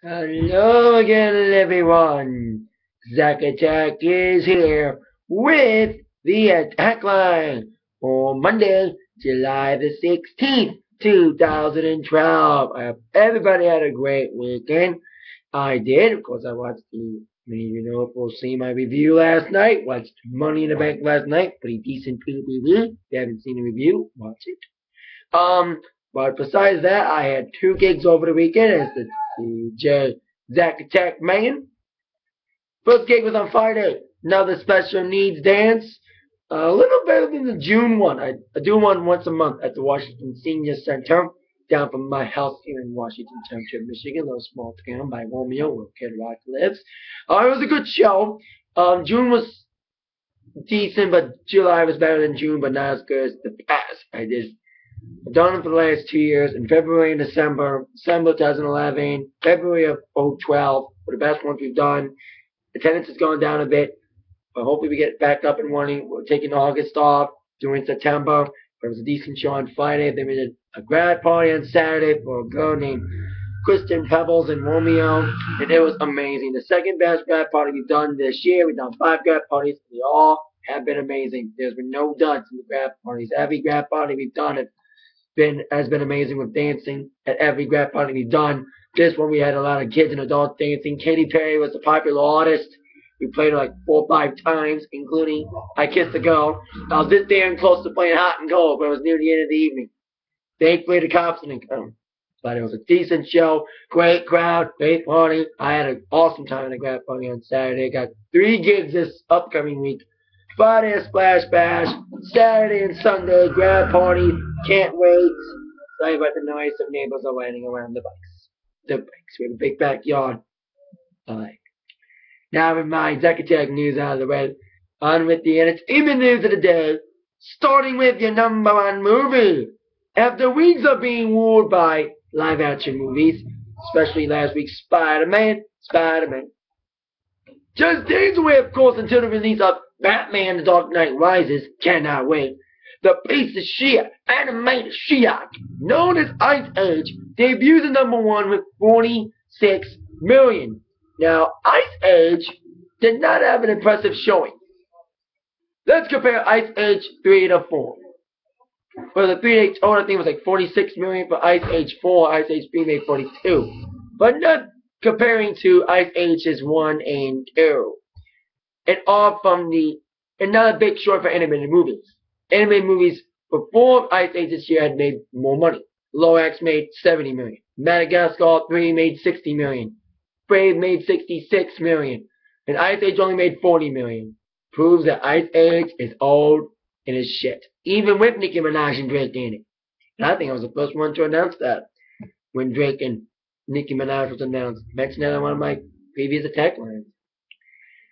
Hello again, everyone. Zack Attack is here with the Attack Line for Monday, July the 16th, 2012. I hope everybody had a great weekend. I did. Of course, I watched many of you know, will see my review last night. Watched Money in the Bank last night. Pretty decent PPV. If you haven't seen the review, watch it. But besides that, I had two gigs over the weekend as the Zack Attack Man. First gig was on Friday. Another special needs dance. A little better than the June one. I do one once a month at the Washington Senior Center down from my house here in Washington Township, Michigan, a little small town by Romeo where Kid Rock lives. It was a good show. June was decent, but July was better than June, but not as good as the past. I've done it for the last 2 years, in February and December 2011, February of 2012, were the best ones we've done. Attendance has gone down a bit, but hopefully we get back up and running. We're taking August off, doing September. There was a decent show on Friday. Then we did a grad party on Saturday for a girl named Kristen Pebbles and Romeo, and it was amazing. The second best grad party we've done this year. We've done 5 grad parties, and they all have been amazing. There's been no duds in the grad parties. Every grad party we've done has been amazing with dancing at every grad party we've done. This one we had a lot of kids and adults dancing. Katy Perry was a popular artist. We played her like 4 or 5 times, including I Kissed a Girl. I was this damn close to playing Hot and Cold, but it was near the end of the evening. Thankfully the cops didn't come. But it was a decent show, great crowd, great party. I had an awesome time at the grad party on Saturday. Got 3 gigs this upcoming week. Friday a Splash Bash, Saturday and Sunday grad party. Can't wait. Sorry about the noise of neighbors are riding around the bikes. We have a big backyard. Alright. Now with my Zack Attack news out of the way, on with the entertainment news of the day. Starting with your #1 movie. After weeks of being wooed by live action movies, especially last week's Spider-Man. Just days away, of course, until the release of Batman The Dark Knight Rises. Cannot wait. The piece of shit animated Shiak, known as Ice Age, debuts at #1 with 46 million. Now, Ice Age did not have an impressive showing. Let's compare Ice Age 3 to 4. For the 3-day total, I think it was like 46 million for Ice Age 4. Ice Age 3 made 42. But not comparing to Ice Ages 1 and 2. And not a big short for animated movies. Animated movies before Ice Age this year had made more money. Lorax made 70 million. Madagascar 3 made 60 million. Brave made 66 million. And Ice Age only made 40 million. Proves that Ice Age is old and is shit. Even with Nicki Minaj and Drake in it. And I think I was the first one to announce that when Drake and Nicki Minaj was announced. Mentioned that on one of my previous Attack lines.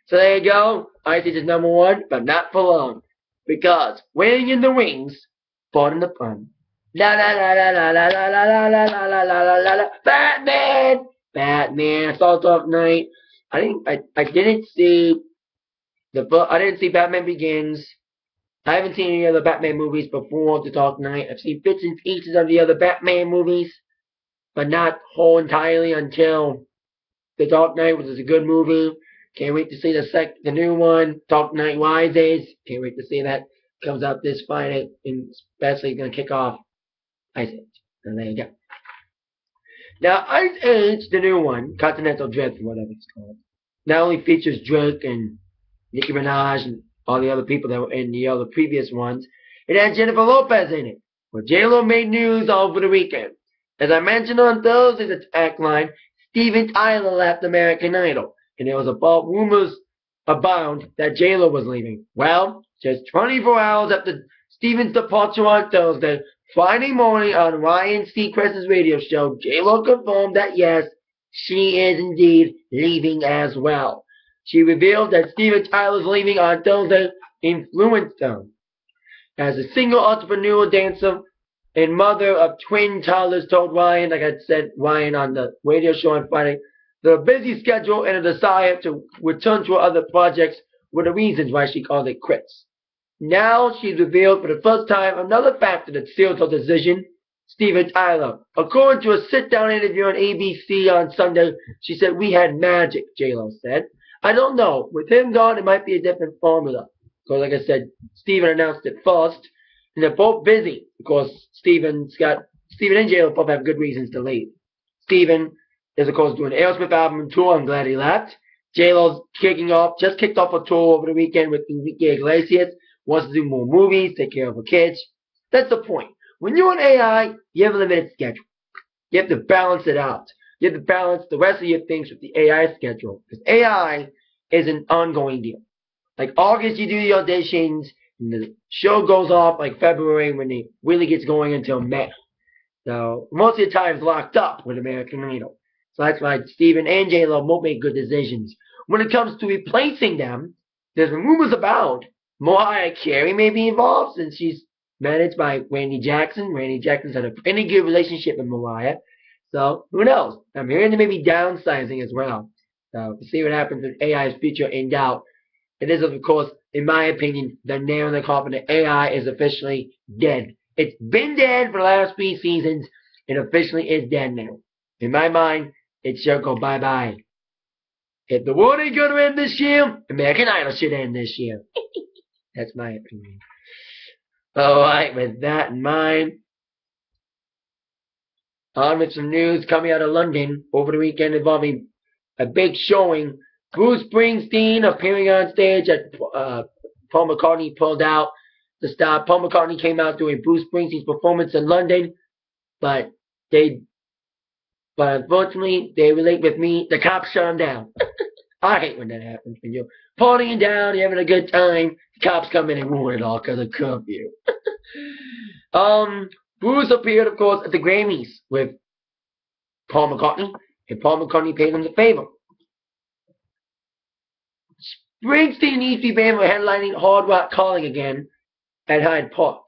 So there you go. Ice Age is #1, but not for long. Because waiting in the wings, pardon the pun. La la la la la la la la la la la la la la. Batman. I saw Dark Knight. I didn't see Batman Begins. I haven't seen any other Batman movies before The Dark Knight. I've seen bits and pieces of the other Batman movies, but not whole entirely until The Dark Knight, which is a good movie. Can't wait to see the new one, Dark Knight Rises. Can't wait to see that. Comes out this Friday, and especially going to kick off Ice Age. And there you go. Now, Ice Age, the new one, Continental Drift, whatever it's called, not only features Drake and Nicki Minaj and all the other people that were in the other previous ones, it had Jennifer Lopez in it. Well, J-Lo made news over the weekend. As I mentioned on Thursday's Attack Line, Steven Tyler left American Idol, and there was rumors abound that J-Lo was leaving. Well, just 24 hours after Steven's departure on Thursday, Friday morning on Ryan Seacrest's radio show, J-Lo confirmed that yes, she is indeed leaving as well. She revealed that Steven Tyler's leaving on Thursday influenced her. As a single entrepreneur, dancer, and mother of twin toddlers, told Ryan, like I said, Ryan on the radio show on Friday, the busy schedule and a desire to return to her other projects were the reasons why she called it quits. Now she's revealed for the first time another factor that sealed her decision. Steven Tyler. According to a sit-down interview on ABC on Sunday, she said, "We had magic," J-Lo said. I don't know. With him gone, it might be a different formula. Because, like I said, Steven announced it first, and they're both busy. Because Steven and J-Lo both have good reasons to leave. Steven is, of course, doing an Aerosmith album tour. I'm glad he left. J-Lo's just kicked off a tour over the weekend with Enrique Iglesias. Wants to do more movies, take care of her kids. That's the point. When you're on AI, you have a limited schedule. You have to balance it out. You have to balance the rest of your things with the AI schedule. Because AI is an ongoing deal. Like August, you do the auditions, and the show goes off like February when it really gets going until May. So most of the time it's locked up with American Idol. So that's why Steven and J-Lo won't make good decisions. When it comes to replacing them, there's rumors about Mariah Carey may be involved since she's managed by Randy Jackson. Randy Jackson's had a pretty good relationship with Mariah. So, who knows? I'm hearing they may be downsizing as well. So, we'll see what happens with AI's future in doubt. It is, of course, in my opinion, the nail in the coffin that AI is officially dead. It's been dead for the last 3 seasons. It officially is dead now. In my mind, it should go bye-bye. If the world ain't gonna end this year, American Idol should end this year. That's my opinion. Alright, with that in mind, on with some news coming out of London over the weekend involving a big showing. Bruce Springsteen appearing on stage at Paul McCartney pulled out to stop. Paul McCartney came out doing Bruce Springsteen's performance in London, but unfortunately, they relate with me. The cops shut him down. I hate when that happens. When you're partying down, you're having a good time, the cops come in and ruin it all because of curfew. Bruce appeared, of course, at the Grammys with Paul McCartney, and Paul McCartney paid him the favor. Springsteen needs to be banned for headlining Hard Rock Calling again at Hyde Park,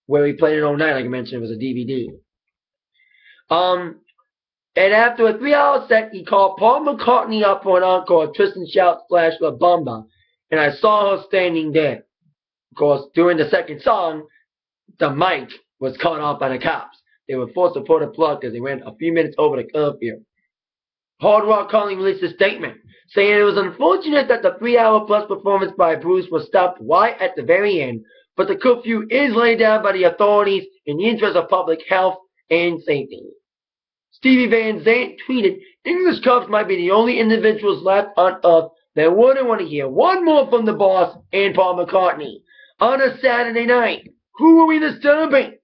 where he played it all night, like I mentioned, it was a DVD. And after a 3-hour set, he called Paul McCartney up for an encore, Twist and Shout / La Bamba, and I saw her standing there. Of course, during the second song, the mic was cut off by the cops. They were forced to pull the plug because they went a few minutes over the curfew. Hard Rock Calling released a statement saying it was unfortunate that the 3-hour plus performance by Bruce was stopped right at the very end, but the curfew is laid down by the authorities in the interest of public health and safety. Stevie Van Zandt tweeted, "English cops might be the only individuals left on Earth that wouldn't want to hear one more from the boss and Paul McCartney on a Saturday night. Who are we disturbing?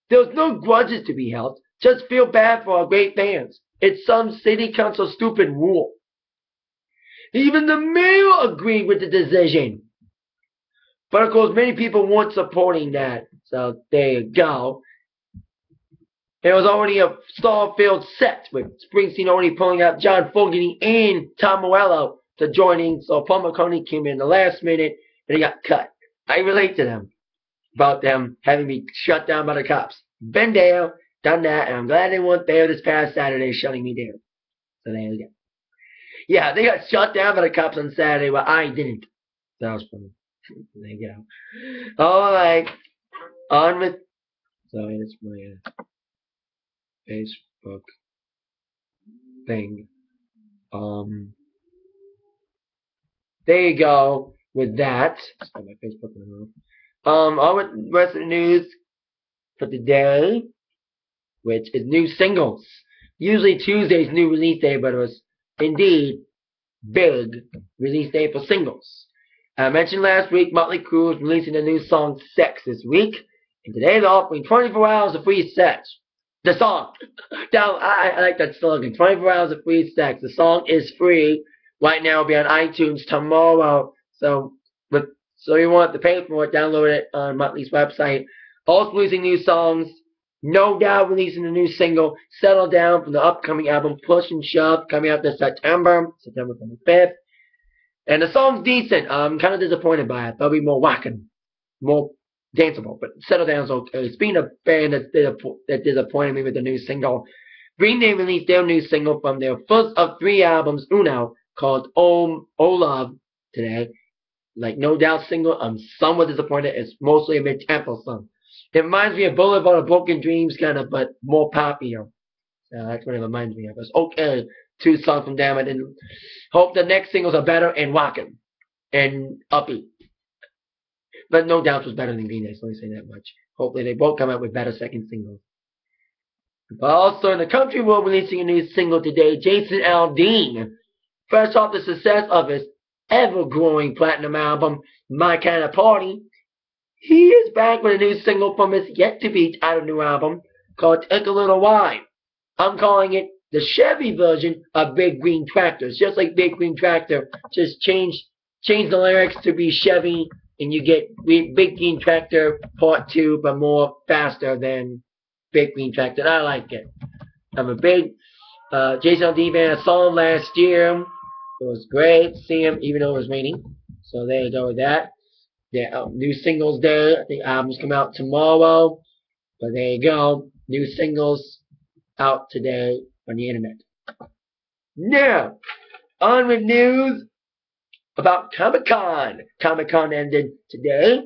There's no grudges to be held. Just feel bad for our great fans. It's some city council stupid rule." Even the mayor agreed with the decision. But of course, many people weren't supporting that. So there you go. There was already a star-filled set with Springsteen already pulling out John Fogerty and Tom Morello to join in. So Paul McCartney came in the last minute and he got cut. I relate to them about them having me shut down by the cops. Been there, done that, and I'm glad they weren't there this past Saturday shutting me down. So there you go. Yeah, they got shut down by the cops on Saturday, but I didn't. That was funny. There you go. Alright. On with... Sorry, that's my Facebook thing. There you go with that. Start my Facebook on with the rest of the news for today, which is new singles. Usually Tuesday's new release day, but it was indeed big release day for singles. I mentioned last week Motley Crue is releasing the new song Sex this week, and today they're offering 24 hours of free sex. The song. Now, I like that slogan. 24 hours of free sex. The song is free. Right now it'll be on iTunes tomorrow. So you want to pay for it, download it on Motley's website. Also releasing new songs. No Doubt releasing a new single, Settle Down, from the upcoming album Push and Shove, coming out this September 25th. And the song's decent. I'm kind of disappointed by it. There'll be more whacking, more danceable, but Settle Down's okay. Speaking of band that disappointed me with the new single, Green Day released their new single from their first of 3 albums, Uno, called Oh Love, today. Like No Doubt single, I'm somewhat disappointed. It's mostly a mid-tempo song. It reminds me of Boulevard of Broken Dreams, kind of, but more poppier. That's what it reminds me of. It's okay. 2 songs from them, and hope the next singles are better and rockin' and upbeat. But no doubt was better than Green Day, so let me say that much. Hopefully they both come out with better second singles. But also in the country world, releasing a new single today, Jason Aldean. Fresh off the success of his ever-growing platinum album, My Kind of Party, he is back with a new single from his yet-to-be-out new album called Take a Little Ride. I'm calling it the Chevy version of Big Green Tractor. It's just like Big Green Tractor, just change the lyrics to be Chevy, and you get Big Green Tractor Part 2, but more faster than Big Green Tractor. And I like it. I'm a big Jason Aldean fan. I saw him last year. It was great to see him, even though it was raining. So there you go with that. Yeah, new singles day. I think albums come out tomorrow. But there you go. New singles out today on the internet. Now, on with news about ComicCon. ComicCon ended today.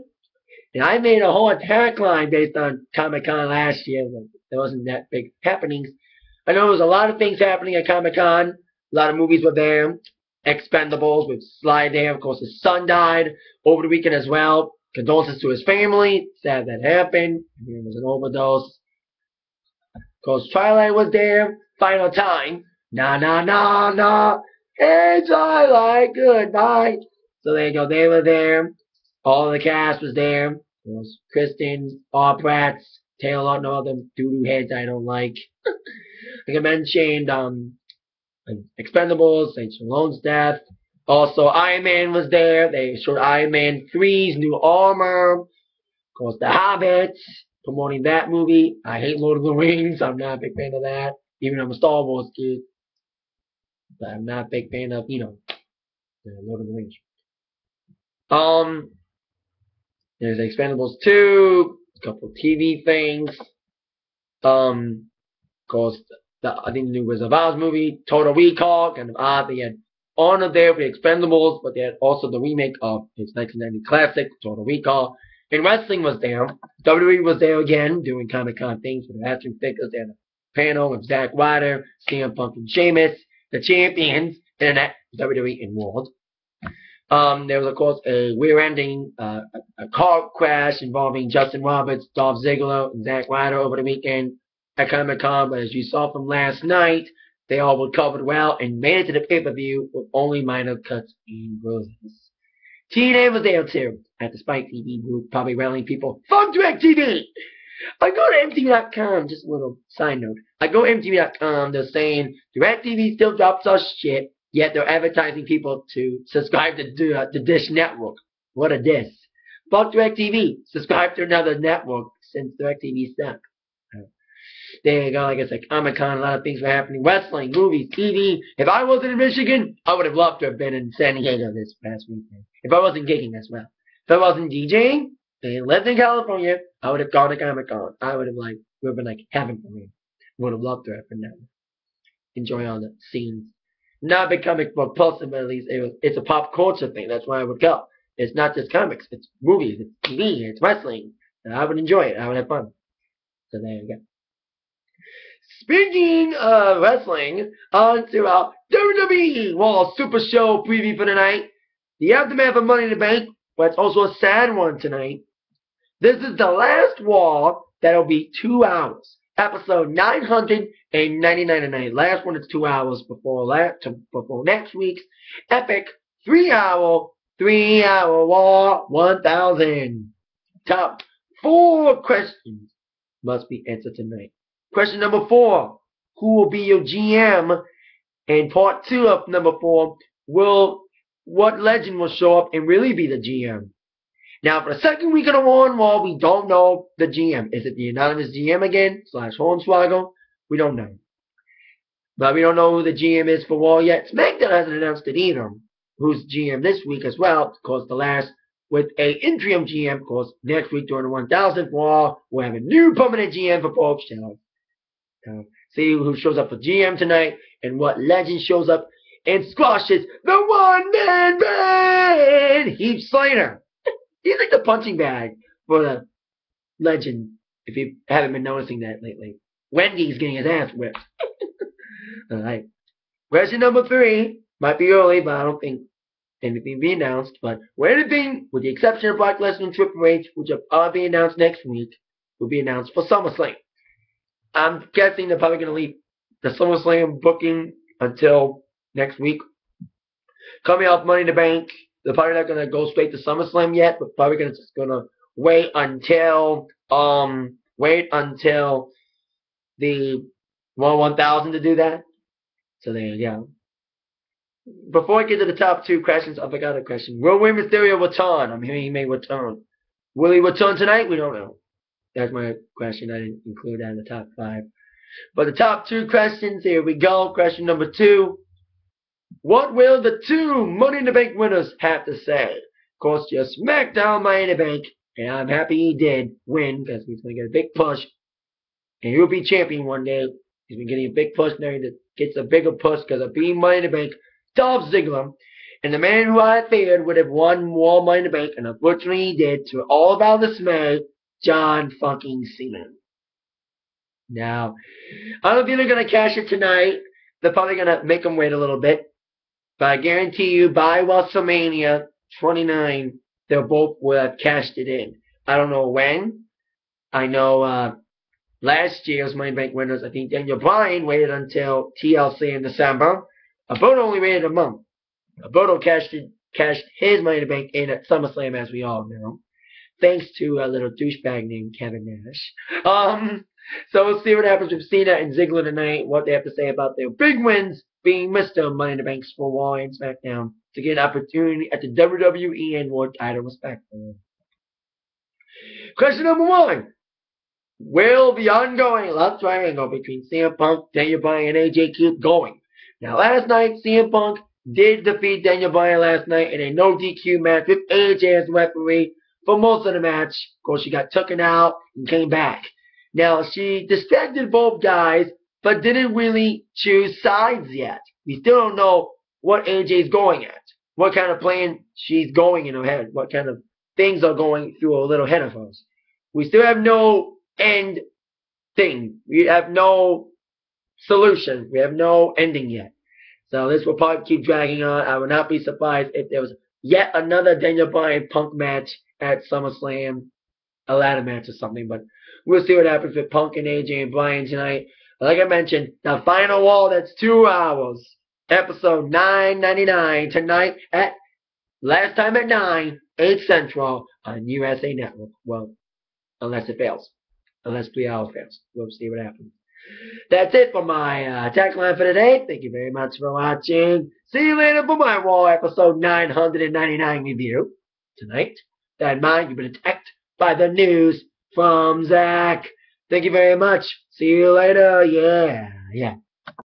And I made a whole Atakline based on ComicCon last year. But there wasn't that big happenings. I know there was a lot of things happening at ComicCon. A lot of movies were there. Expendables with Sly there. Of course, his son died over the weekend as well. Condolences to his family. Sad that happened. It was an overdose. Of course, Twilight was there. Final Time. Nah, nah, nah, nah. Hey, Twilight, goodbye. So there you go. They were there. All the cast was there. Of course, Kristen, all brats, Taylor, no other doo-doo heads I don't like. Like I mentioned, Expendables, St. Stallone's death. Also, Iron Man was there. They showed Iron Man 3's new armor. Of course, The Hobbits, promoting that movie. I hate Lord of the Rings. I'm not a big fan of that. Even though I'm a Star Wars kid. But I'm not a big fan of, Lord of the Rings. There's Expendables 2. A couple TV things. Of course, I think the new Wizard of Oz movie, Total Recall, kind of odd. They had Honor there for the Expendables, but they had also the remake of its 1990 classic, Total Recall. And wrestling was there. WWE was there again, doing Comic-Con things with the action figures. They had a panel with Zack Ryder, CM Punk, and Sheamus, the champions, Internet, WWE, and World. There was, of course, a rear-ending a car crash involving Justin Roberts, Dolph Ziggler, and Zack Ryder over the weekend at Comic-Con, but as you saw from last night, they all recovered well and made it to the pay-per-view with only minor cuts and bruises. TNA was there too, at the Spike TV booth, probably rallying people, fuck DirecTV! I go to MTV.com, just a little side note. I go to MTV.com, they're saying DirecTV still drops us shit, yet they're advertising people to subscribe to the Dish Network. What a diss. Fuck DirecTV, subscribe to another network since DirecTV sucks. There you go, like I said, Comic-Con, a lot of things were happening. Wrestling, movies, TV. If I wasn't in Michigan, I would have loved to have been in San Diego this past weekend. If I wasn't gigging as well. If I wasn't DJing and lived in California, I would have gone to Comic-Con. I would have it would have been like heaven for me. Would have loved to have been there. Enjoy all the scenes. Not a big comic book person, but at least it's a pop culture thing. That's why I would go. It's not just comics. It's movies. It's TV. It's wrestling. And I would enjoy it. I would have fun. So there you go. Speaking of wrestling, on to our WWE Raw Supershow preview for tonight. The aftermath of Money in the Bank, but it's also a sad one tonight. This is the last Raw that'll be 2 hours. Episode 999 tonight. Last one is 2 hours before next week's epic 3-hour Raw 1000. Top 4 questions must be answered tonight. Question number 4, who will be your GM? And part 2 of number 4, what legend will show up and really be the GM? Now, for the second week of the Raw, we don't know the GM. Is it the anonymous GM again, / Hornswoggle? We don't know. But we don't know who the GM is for Raw yet. SmackDown hasn't announced it either. Who's GM this week as well? Of course, the last with a interim GM. Of course, next week during the 1000th Raw, we'll have a new permanent GM for both shows. See who shows up for GM tonight and what legend shows up and squashes the one-man band, Heath Slater. He's like the punching bag for the legend If you haven't been noticing that lately. Wendy's getting his ass whipped. Alright. Question number 3. Might be early, but I don't think anything be announced. But anything, with the exception of Brock Lesnar and Triple H, which will all be announced next week, will be announced for SummerSlam. I'm guessing they're probably going to leave the SummerSlam booking until next week. Coming off Money in the Bank, they're probably not going to go straight to SummerSlam yet, but probably just going to wait until the 1000 to do that. So there you go. Before I get to the top 2 questions, I forgot a question. Will Rey Mysterio return? I'm hearing he may return. Will he return tonight? We don't know. That's my question. I didn't include that in the top 5. But the top 2 questions, here we go. Question number 2. What will the 2 Money in the Bank winners have to say? Of course, your SmackDown Money in the Bank, and I'm happy he did win, because he's going to get a big push. And he'll be champion one day. He's been getting a big push now. He gets a bigger push because of being Money in the Bank. Dolph Ziggler, and the man who I feared would have won more Money in the Bank, and unfortunately he did, to all of our dismay, John fucking Cena. Now, I don't think they're going to cash it tonight. They're probably going to make him wait a little bit. But I guarantee you, by WrestleMania 29, they'll both will have cashed it in. I don't know when. I know last year's Money in the Bank winners, I think Daniel Bryan waited until TLC in December. Alberto only waited a month. Alberto cashed his Money in the Bank in at SummerSlam, as we all know, thanks to a little douchebag named Kevin Nash. So we'll see what happens with Cena and Ziggler tonight, what they have to say about their big wins, being Mr. Money in the Banks for Raw and SmackDown, to get an opportunity at the WWE and World title, respectively. Question number 1. Will the ongoing love triangle between CM Punk, Daniel Bryan, and AJ keep going? Now, last night, CM Punk did defeat Daniel Bryan last night in a no DQ match with AJ as referee for most of the match. Of course, she got taken out and came back. Now, she distracted both guys, but didn't really choose sides yet. We still don't know what AJ's going at, what kind of plan she's going in her head, what kind of things are going through her little head of hers. We still have no end thing. We have no solution. We have no ending yet. So this will probably keep dragging on. I would not be surprised if there was yet another Daniel Bryan Punk match at SummerSlam, a ladder match or something. But we'll see what happens with Punk and AJ and Bryan tonight. Like I mentioned, the final wall, that's 2 hours. Episode 999 tonight at, last time at 9, 8 Central on USA Network. Well, unless it fails. Unless 3 hours fails. We'll see what happens. That's it for my Atakline for today. Thank you very much for watching. See you later for my Raw episode 999 review tonight. That in mind, you've been attacked by the news from Zach. Thank you very much. See you later. Yeah.